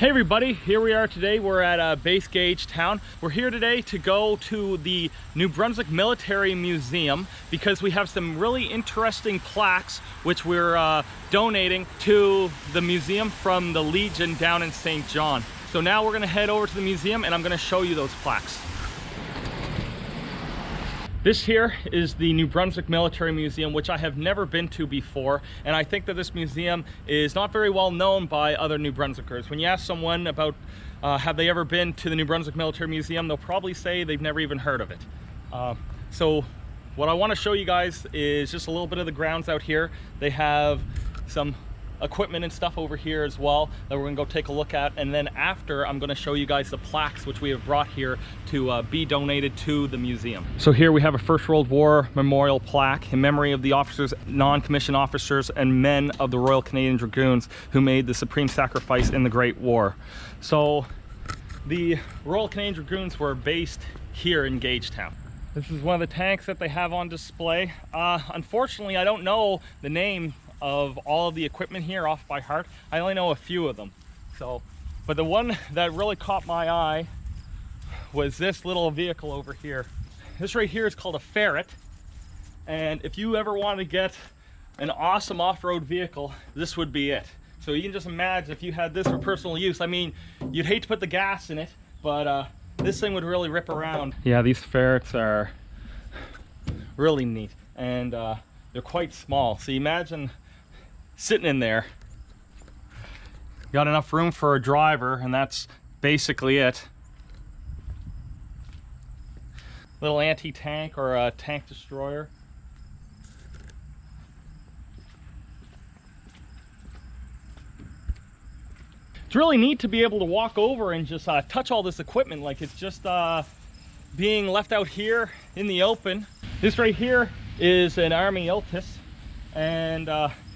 Hey everybody, here we are today. We're at Base Gagetown. We're here today to go to the New Brunswick Military Museum because we have some really interesting plaques which we're donating to the museum from the Legion down in St. John. So now we're gonna head over to the museum and I'm gonna show you those plaques. This here is the New Brunswick Military Museum, which I have never been to before, and I think that this museum is not very well known by other New Brunswickers. When you ask someone about have they ever been to the New Brunswick Military Museum, they'll probably say they've never even heard of it. So what I want to show you guys is just a little bit of the grounds out here. They have some equipment and stuff over here as well that we're gonna go take a look at, and then after I'm gonna show you guys the plaques which we have brought here to be donated to the museum. So here we have a First World War memorial plaque in memory of the officers, non-commissioned officers and men of the Royal Canadian Dragoons who made the supreme sacrifice in the Great War. So the Royal Canadian Dragoons were based here in Gagetown. This is one of the tanks that they have on display. Unfortunately, I don't know the name of all of the equipment here off by heart. I only know a few of them. But the one that really caught my eye was this little vehicle over here. This right here is called a Ferret, and if you ever want to get an awesome off-road vehicle, this would be it. So you can just imagine if you had this for personal use. I mean, you'd hate to put the gas in it, but this thing would really rip around. Yeah, these Ferrets are really neat, and they're quite small. So you imagine sitting in there, got enough room for a driver, and that's basically it. Little anti-tank or a tank destroyer. It's really neat to be able to walk over and just touch all this equipment like it's just being left out here in the open. This right here is an Army Iltis, and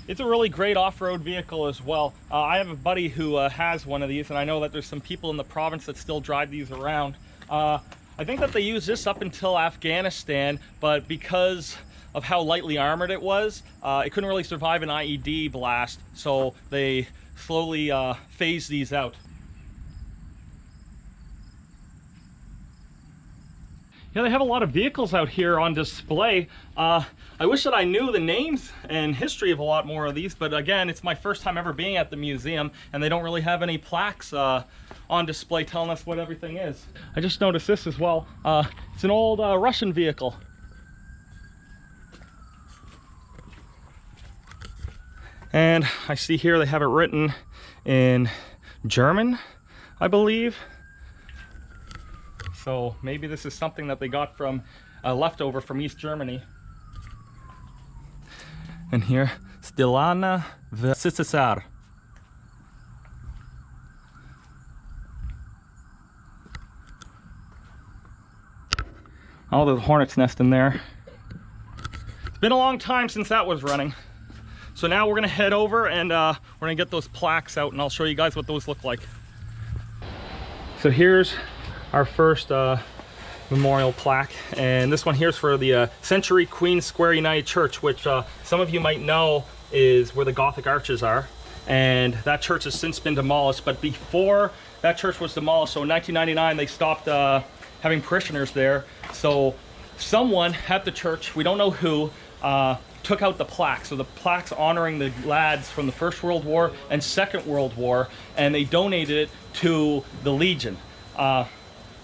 it's a really great off-road vehicle as well. I have a buddy who has one of these, and I know that there's some people in the province that still drive these around. I think that they used this up until Afghanistan, but because of how lightly armored it was, it couldn't really survive an IED blast, so they slowly phased these out. Yeah, they have a lot of vehicles out here on display. I wish that I knew the names and history of a lot more of these, but again, it's my first time ever being at the museum, and they don't really have any plaques on display telling us what everything is. I just noticed this as well. It's an old Russian vehicle. And I see here they have it written in German, I believe. So maybe this is something that they got from leftover from East Germany. And here, Stilana v SSSR. Oh, there's a hornet's nest in there. It's been a long time since that was running. So now we're gonna head over and we're gonna get those plaques out, and I'll show you guys what those look like. So here's our first memorial plaque, and this one here is for the Century Queen Square United Church, which some of you might know is where the Gothic Arches are, and that church has since been demolished. But before that church was demolished, so in 1999 they stopped having parishioners there, so someone at the church, we don't know who, took out the plaques. So the plaques honoring the lads from the First World War and Second World War, and they donated it to the Legion.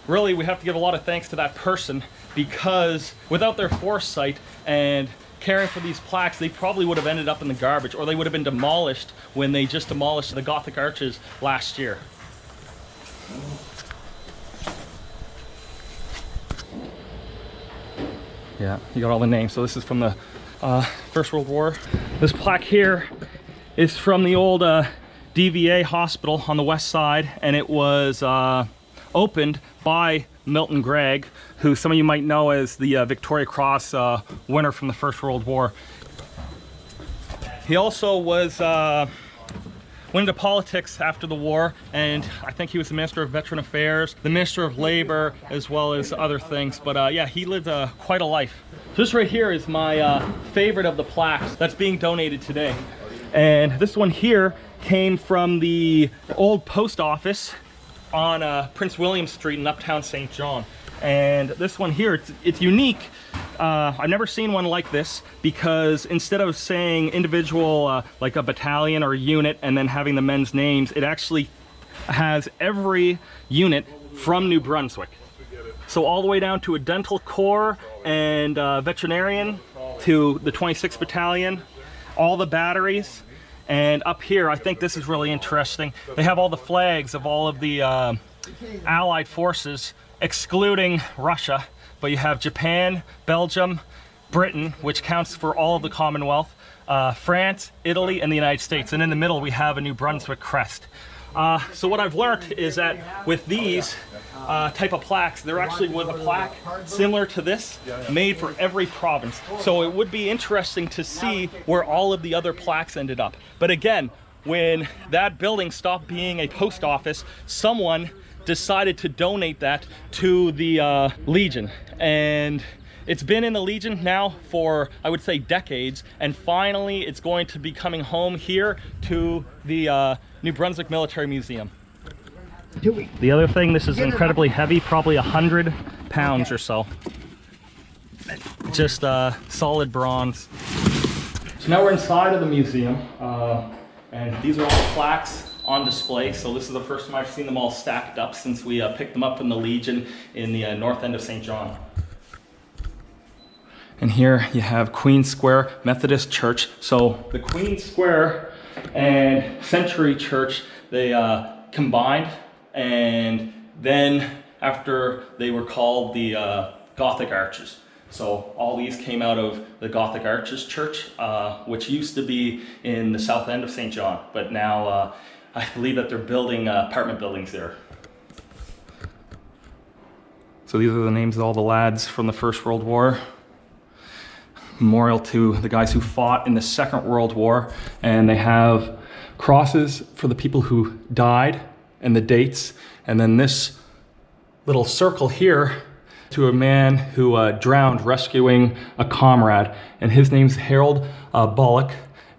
Really, we have to give a lot of thanks to that person, because without their foresight and caring for these plaques, they probably would have ended up in the garbage, or they would have been demolished when they just demolished the Gothic Arches last year. Yeah, you got all the names. So this is from the First World War. This plaque here is from the old DVA hospital on the west side, and it was opened by Milton Gregg, who some of you might know as the Victoria Cross winner from the First World War. He also was went into politics after the war, and I think he was the Minister of Veteran Affairs, the Minister of Labor, as well as other things. But yeah, he lived quite a life. This right here is my favorite of the plaques that's being donated today. And this one here came from the old post office on Prince William Street in Uptown St. John. And this one here, it's unique. I've never seen one like this, because instead of saying individual, like a battalion or a unit, and then having the men's names, it actually has every unit from New Brunswick. So all the way down to a dental corps and veterinarian, to the 26th Battalion, all the batteries. And up here, I think this is really interesting. They have all the flags of all of the Allied forces, excluding Russia. But you have Japan, Belgium, Britain, which counts for all of the Commonwealth, France, Italy, and the United States. And in the middle, we have a New Brunswick crest. So what I've learned is that with these type of plaques, there actually was a plaque similar to this made for every province. So it would be interesting to see where all of the other plaques ended up. But again, when that building stopped being a post office, someone decided to donate that to the Legion. And it's been in the Legion now for, I would say, decades, and finally it's going to be coming home here to the New Brunswick Military Museum. The other thing, this is incredibly heavy, probably 100 pounds or so. Just solid bronze. So now we're inside of the museum, and these are all the plaques on display. So this is the first time I've seen them all stacked up since we picked them up from the Legion in the north end of St. John. And here you have Queen Square Methodist Church. So the Queen Square and Century Church, they combined, and then after they were called the Gothic Arches. So all these came out of the Gothic Arches Church, which used to be in the south end of St. John, but now I believe that they're building apartment buildings there. So these are the names of all the lads from the First World War. Memorial to the guys who fought in the Second World War, and they have crosses for the people who died and the dates, and then this little circle here to a man who drowned rescuing a comrade, and his name's Harold Bullock.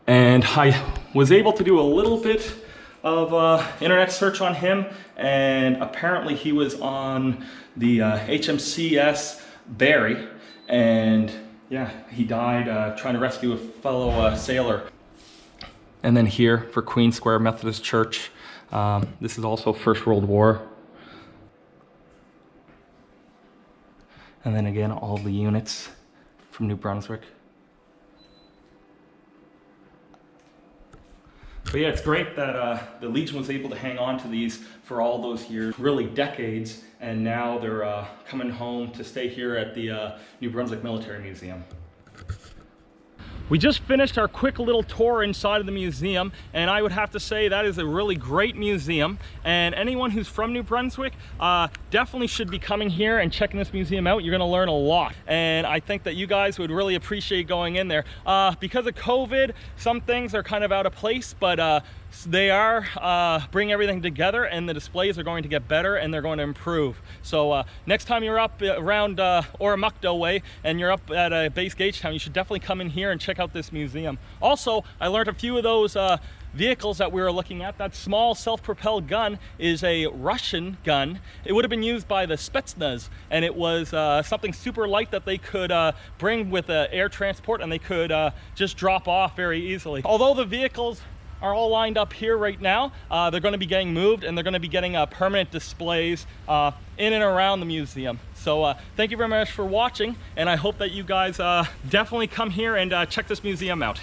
And I was able to do a little bit of internet search on him, and apparently he was on the HMCS Barry, and yeah, he died trying to rescue a fellow sailor. And then here for Queen Square Methodist Church, this is also First World War. And then again, all the units from New Brunswick. But yeah, it's great that the Legion was able to hang on to these for all those years, really decades, and now they're coming home to stay here at the New Brunswick Military Museum. We just finished our quick little tour inside of the museum, and I would have to say that is a really great museum, and anyone who's from New Brunswick definitely should be coming here and checking this museum out. You're going to learn a lot, and I think that you guys would really appreciate going in there. Because of COVID, some things are kind of out of place, but they are bringing everything together, and the displays are going to get better and they're going to improve. So next time you're up around Oromocto way and you're up at Base Gagetown, you should definitely come in here and check out this museum. Also, I learned a few of those vehicles that we were looking at. That small self-propelled gun is a Russian gun. It would have been used by the Spetsnaz, and it was something super light that they could bring with air transport, and they could just drop off very easily. Although the vehicles are all lined up here right now, they're going to be getting moved, and they're going to be getting permanent displays in and around the museum. So thank you very much for watching, and I hope that you guys definitely come here and check this museum out.